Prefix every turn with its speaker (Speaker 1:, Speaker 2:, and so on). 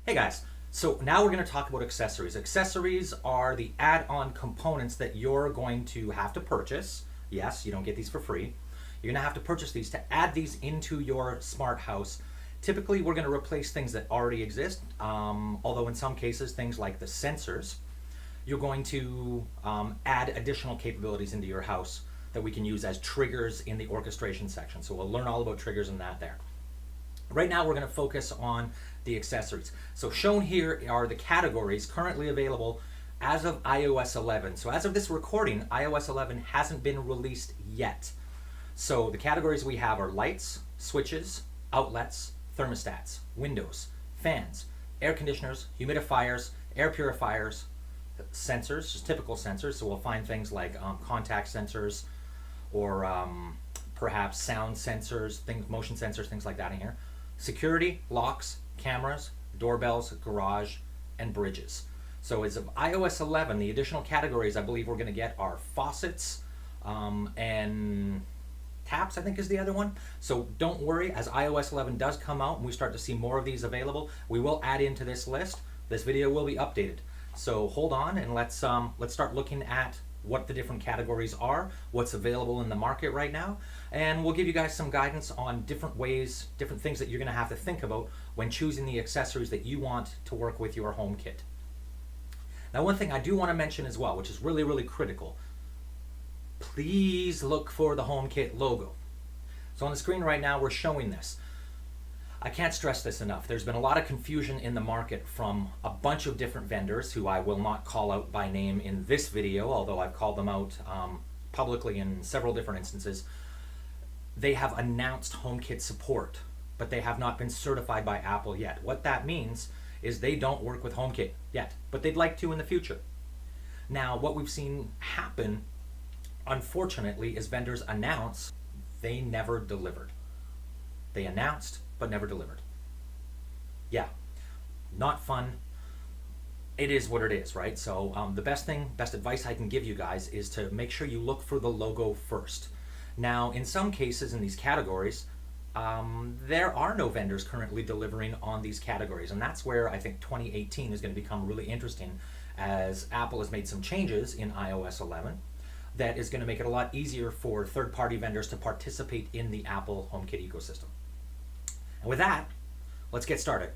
Speaker 1: Hey guys, so now we're going to talk about accessories. Accessories are the add-on components that you're going to have to purchase. Yes, you don't get these for free. You're going to have to purchase these to add these into your smart house. Typically, we're going to replace things that already exist, although in some cases, things like the sensors, you're going to add additional capabilities into your house that we can use as triggers in the orchestration section. So we'll learn all about triggers and that there. Right now we're going to focus on the accessories. So shown here are the categories currently available as of iOS 11. So as of this recording, iOS 11 hasn't been released yet. So the categories we have are lights, switches, outlets, thermostats, windows, fans, air conditioners, humidifiers, air purifiers, sensors, just typical sensors. So we'll find things like contact sensors or perhaps sound sensors, motion sensors, things like that in here. Security, locks, cameras, doorbells, garage, and bridges. So as of iOS 11, the additional categories I believe we're going to get are faucets and taps, I think is the other one. So don't worry, as iOS 11 does come out and we start to see more of these available, we will add into this list. This video will be updated. So hold on and let's start looking at what the different categories are, what's available in the market right now, and we'll give you guys some guidance on different ways, different things that you're going to have to think about when choosing the accessories that you want to work with your HomeKit. Now, one thing I do want to mention as well, which is really, really critical, please look for the HomeKit logo. So on the screen right now, we're showing this. I can't stress this enough. There's been a lot of confusion in the market from a bunch of different vendors who I will not call out by name in this video, although I've called them out publicly in several different instances. They have announced HomeKit support, but they have not been certified by Apple yet. What that means is they don't work with HomeKit yet, but they'd like to in the future. Now, what we've seen happen, unfortunately, is vendors announce they never delivered. They announced, but never delivered. Yeah, not fun. It is what it is, right? So the best advice I can give you guys is to make sure you look for the logo first. Now, in some cases in these categories, there are no vendors currently delivering on these categories, and that's where I think 2018 is going to become really interesting, as Apple has made some changes in iOS 11 that is going to make it a lot easier for third-party vendors to participate in the Apple HomeKit ecosystem. And with that, let's get started.